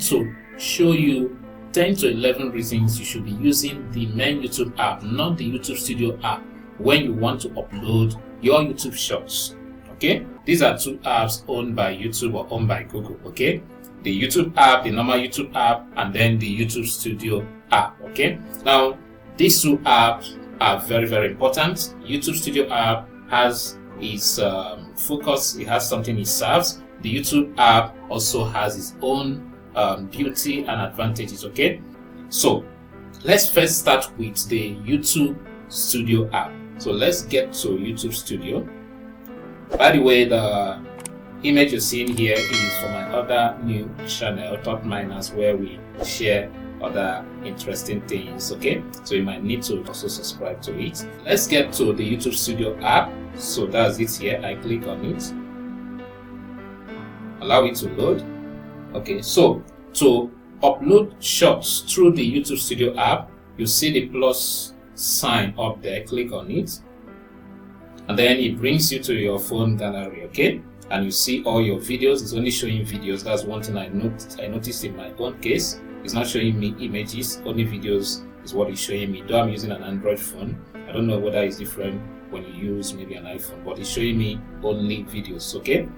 to show you 10 to 11 reasons you should be using the main YouTube app, not the YouTube Studio app, when you want to upload your YouTube shorts. Okay, these are two apps owned by YouTube or owned by Google. Okay, the YouTube app, the normal YouTube app, and then the YouTube Studio app. Okay, now these two apps are very, very important. YouTube Studio app has its focus, it has something it serves. The YouTube app also has its own beauty and advantages. Okay, so let's first start with the YouTube Studio app. So let's get to YouTube Studio. By the way, the image you're seeing here is for my other new channel, Top Miners, where we share other interesting things. Okay, so you might need to also subscribe to it. Let's get to the YouTube Studio app. So that's it here. I click on it, allow it to load. Okay, so to upload shorts through the YouTube Studio app, you see the plus sign up there. Click on it, and then it brings you to your phone gallery. Okay, and you see all your videos. It's only showing videos. That's one thing I noticed in my own case. It's not showing me images, only videos is what it's showing me. Though I'm using an Android phone, I don't know whether it's different when you use maybe an iPhone, but it's showing me only videos. Okay,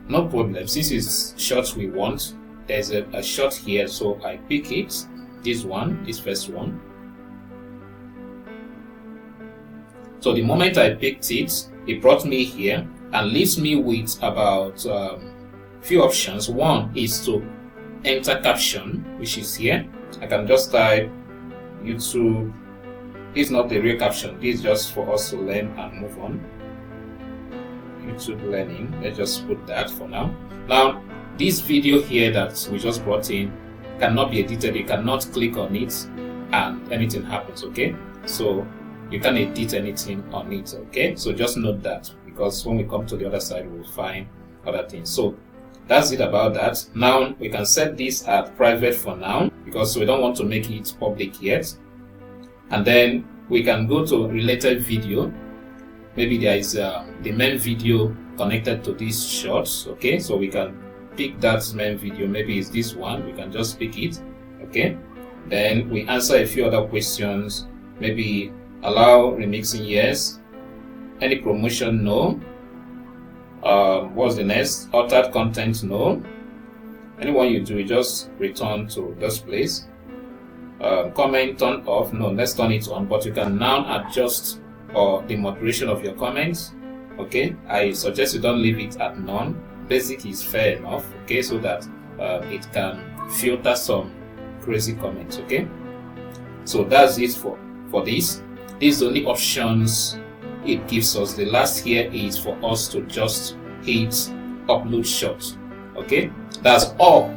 no problem. Since it's shorts we want, there's a short here, so I pick it. This one, this first one. So the moment I picked it, it brought me here and leaves me with about few options. One is to enter caption, which is here. I can just type YouTube. This is not the real caption. This is just for us to learn and move on. YouTube learning. Let's just put that for now. Now, this video here that we just brought in cannot be edited. You cannot click on it and anything happens. Okay, so you can't edit anything on it. Okay, so just note that, because when we come to the other side, we'll find other things. So that's it about that. Now we can set this at private for now, because we don't want to make it public yet. And then we can go to related video. Maybe there is the main video connected to these shorts. Okay, so we can pick that main video. Maybe it's this one. We can just pick it. Okay, then we answer a few other questions. Maybe allow remixing, yes. Any promotion, no. What's the next? Altered content, no. Anyone you do, you just return to this place. Comment turn off, no. Let's turn it on, but you can now adjust the moderation of your comments. Okay, I suggest you don't leave it at none. Basic is fair enough. Okay, so that it can filter some crazy comments. Okay, so that's it for this. These are the only options it gives us. The last here is for us to just hit upload short. Okay, that's all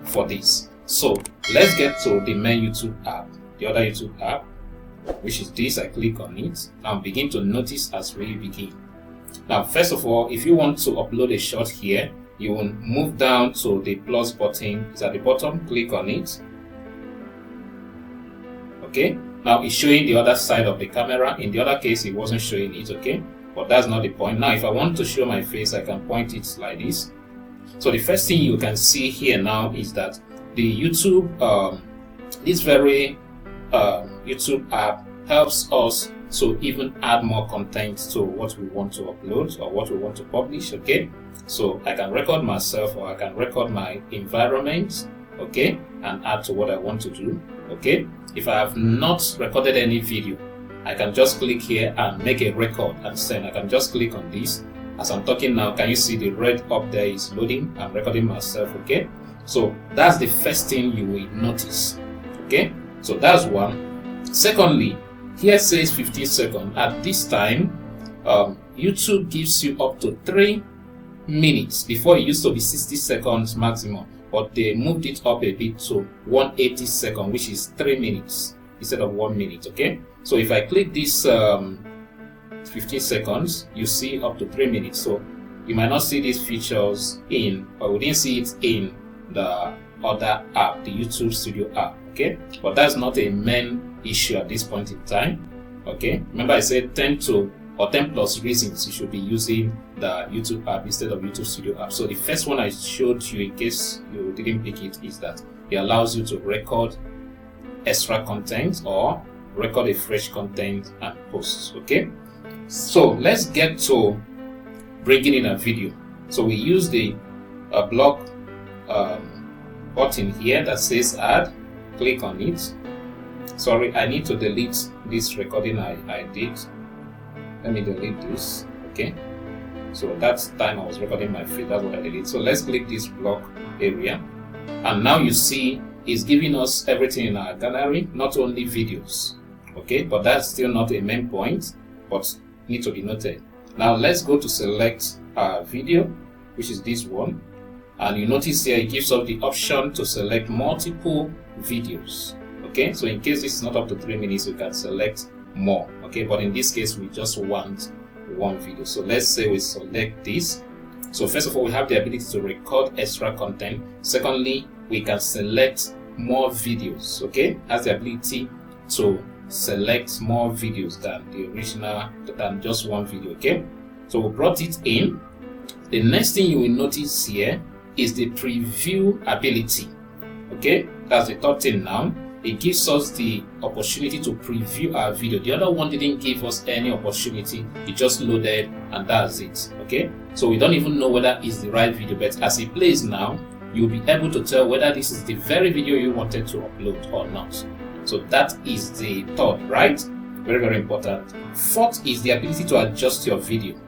for this. So let's get to the main YouTube app, the other YouTube app, which is this. I click on it and begin to notice as we begin. Now, first of all, if you want to upload a short here, you will move down to the plus button. It's at the bottom. Click on it. Okay, now it's showing the other side of the camera. In the other case, it wasn't showing it. Okay, but that's not the point. Now, if I want to show my face, I can point it like this. So the first thing you can see here now is that the YouTube, this very YouTube app helps us to even add more content to what we want to upload or what we want to publish. Okay, so I can record myself, or I can record my environment, okay, and add to what I want to do. Okay, if I have not recorded any video, I can just click here and make a record and send. I can just click on this. As I'm talking now, can you see the red up there is loading? I'm recording myself. Okay, so that's the first thing you will notice. Okay, so that's one. Secondly, here says 15 seconds. At this time, YouTube gives you up to 3 minutes. Before, it used to be 60 seconds maximum, but they moved it up a bit to 180 seconds, which is 3 minutes instead of 1 minute. Okay, so if I click this 15 seconds, you see up to 3 minutes. So you might not see these features in, or we didn't see it in the other app, the YouTube Studio app. Okay, but that's not a main issue at this point in time. Okay, remember I said 10 to or 10 plus reasons you should be using the YouTube app instead of YouTube Studio app. So the first one I showed you, in case you didn't pick it, is that it allows you to record extra content or record a fresh content and post. Okay, so let's get to bringing in a video. So we use the block button here that says add. Click on it. Sorry, I need to delete this recording I did. Let me delete this. Okay, so that's time I was recording my feed. That's what I deleted. So let's click this block area, and now you see it's giving us everything in our gallery, not only videos. Okay, but that's still not a main point, but need to be noted. Now let's go to select our video, which is this one, and you notice here it gives us the option to select multiple videos. Okay, so in case this is not up to 3 minutes, you can select more. Okay, but in this case we just want one video. So let's say we select this. So first of all, we have the ability to record extra content. Secondly, we can select more videos. Okay, has the ability to select more videos than the original, than just one video. Okay, so we brought it in. The next thing you will notice here is the preview ability. Okay, that's the third thing now. It gives us the opportunity to preview our video. The other one didn't give us any opportunity. It just loaded and that's it. Okay, so we don't even know whether it's the right video, but as it plays now, you'll be able to tell whether this is the very video you wanted to upload or not. So that is the third, right? Very, very important. Fourth is the ability to adjust your video.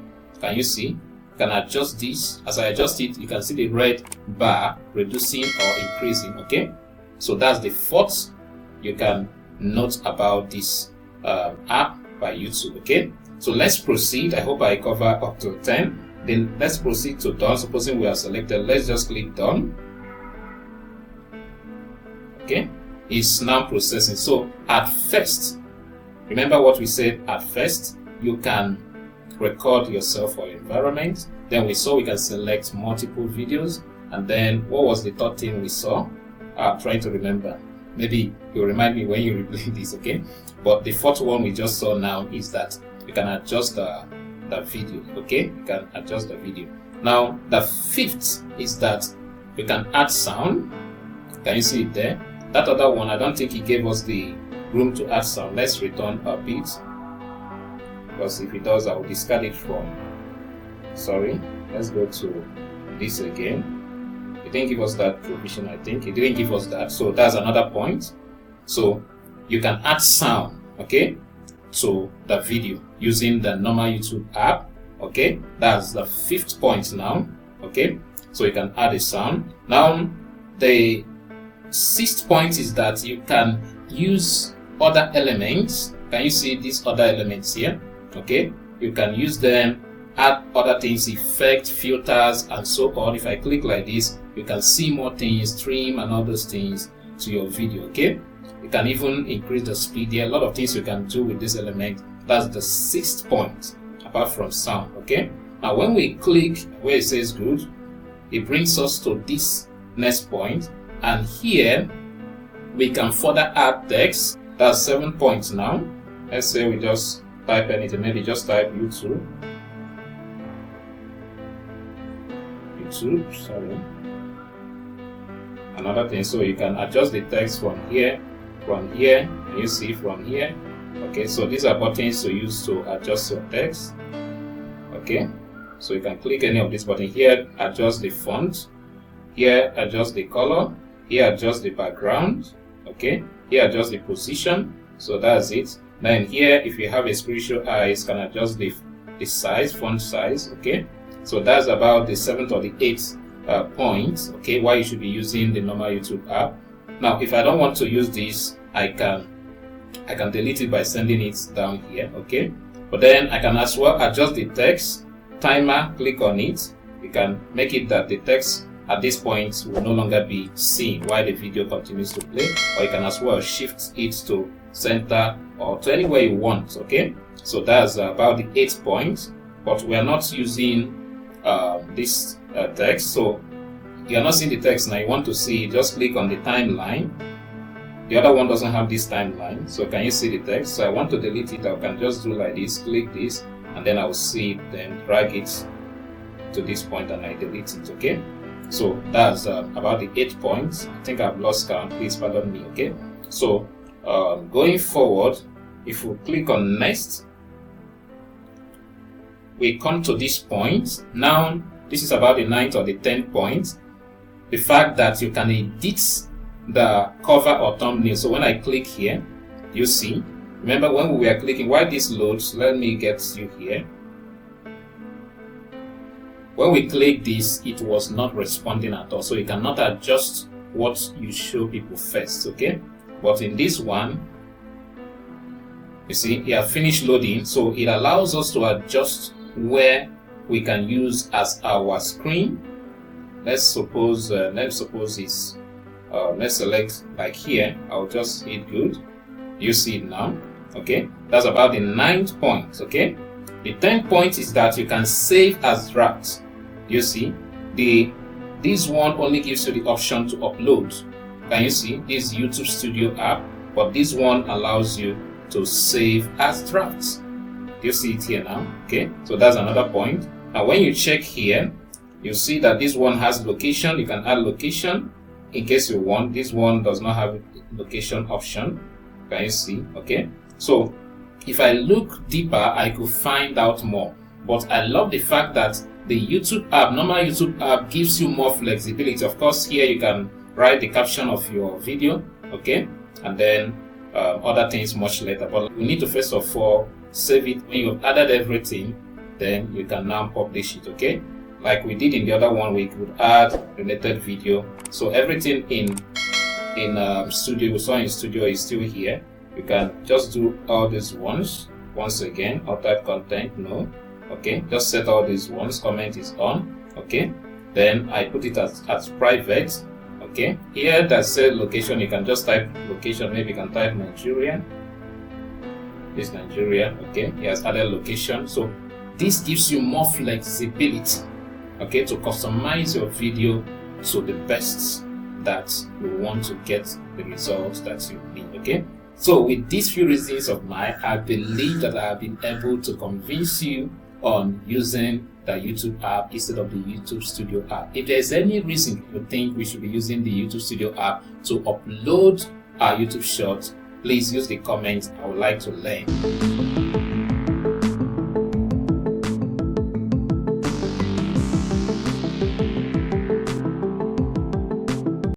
Can you see? You can adjust this. As I adjust it, you can see the red bar reducing or increasing. Okay, so that's the fourth you can note about this app by YouTube. Okay, so let's proceed. I hope I cover up to 10. Then let's proceed to done. Supposing we are selected, let's just click done. Okay, it's now processing. So at first, remember what we said at first, you can record yourself or your environment. Then we saw we can select multiple videos, and then what was the third thing we saw? I'm trying to remember. Maybe you'll remind me when you replay this. Okay, but the fourth one we just saw now is that you can adjust the video. Okay, you can adjust the video. Now the fifth is that you can add sound. Can you see it there? That other one, I don't think it gave us the room to add sound. Let's return a bit, because if it does, I will discard it from. Sorry, let's go to this again. It didn't give us that provision. I think it didn't give us that, so that's another point. So you can add sound, okay, to the video using the normal YouTube app. Okay, that's the fifth point now. Okay, so you can add a sound. Now the sixth point is that you can use other elements. Can you see these other elements here? Okay, you can use them, add other things, effects, filters, and so on. If I click like this, you can see more things, stream and all those things to your video. Okay, you can even increase the speed. There are a lot of things you can do with this element. That's the sixth point, apart from sound. Okay, now when we click where it says good, it brings us to this next point, and here we can further add text. That's 7 points now. Let's say we just type anything, maybe just type YouTube, sorry, another thing. So you can adjust the text from here, and you see from here. Okay, so these are buttons to use to adjust your text. Okay, so you can click any of these buttons here, adjust the font, here adjust the color, here adjust the background. Okay, here adjust the position. So that's it. Then here, if you have a spiritual eyes, can adjust the size, font size. Okay, so that's about the 7th or the 8th point. Okay, why you should be using the normal YouTube app. Now if I don't want to use this, I can delete it by sending it down here. Okay, but then I can as well adjust the text timer. Click on it. You can make it that the text at this point will no longer be seen while the video continues to play, or you can as well shift it to center or to anywhere you want. Okay, so that's about the 8th point, but we are not using this text, so you are not seeing the text now. You want to see, just click on the timeline. The other one doesn't have this timeline, so can you see the text? So I want to delete it. I can just do like this, click this, and then I will see it, then drag it to this point and I delete it. Okay, so that's about the 8 points. I think I've lost count, please pardon me. Okay, so going forward, if we click on next, we come to this point. Now this is about the 9th or the 10th point, the fact that you can edit the cover or thumbnail. So when I click here, you see, remember when we were clicking, while this loads, let me get you here. When we click this, it was not responding at all, so you cannot adjust what you show people first. Okay, but in this one, you see, it has finished loading, so it allows us to adjust where we can use as our screen. Let's suppose it's let's select like here. I'll just hit good. You see it now. Okay, that's about the 9th point. Okay, the 10th point is that you can save as drafts. You see, this one only gives you the option to upload. Can you see this YouTube Studio app? But this one allows you to save as drafts. You see it here now. Okay, so that's another point. Now when you check here, you see that this one has location. You can add location in case you want. This one does not have location option. Can you see? Okay, so if I look deeper, I could find out more. But I love the fact that the YouTube app, normal YouTube app, gives you more flexibility. Of course, here you can write the caption of your video, okay, and then other things much later. But we need to first of all save it. When you've added everything, then you can now publish it. Okay, like we did in the other one, we could add related video. So everything in Studio, we saw in Studio, is still here. You can just do all these ones once again. Altered content, no. Okay, just set all these ones. Comment is on. Okay, then I put it as private. Okay, here that said location, you can just type location. Maybe you can type Nigeria. This Nigeria. Okay, he has added location. So this gives you more flexibility, okay, to customize your video to the best that you want to get the results that you need. Okay, so with these few reasons of mine, I believe that I have been able to convince you on using the YouTube app instead of the YouTube Studio app. If there's any reason you think we should be using the YouTube Studio app to upload our YouTube shorts, please use the comments. I would like to learn.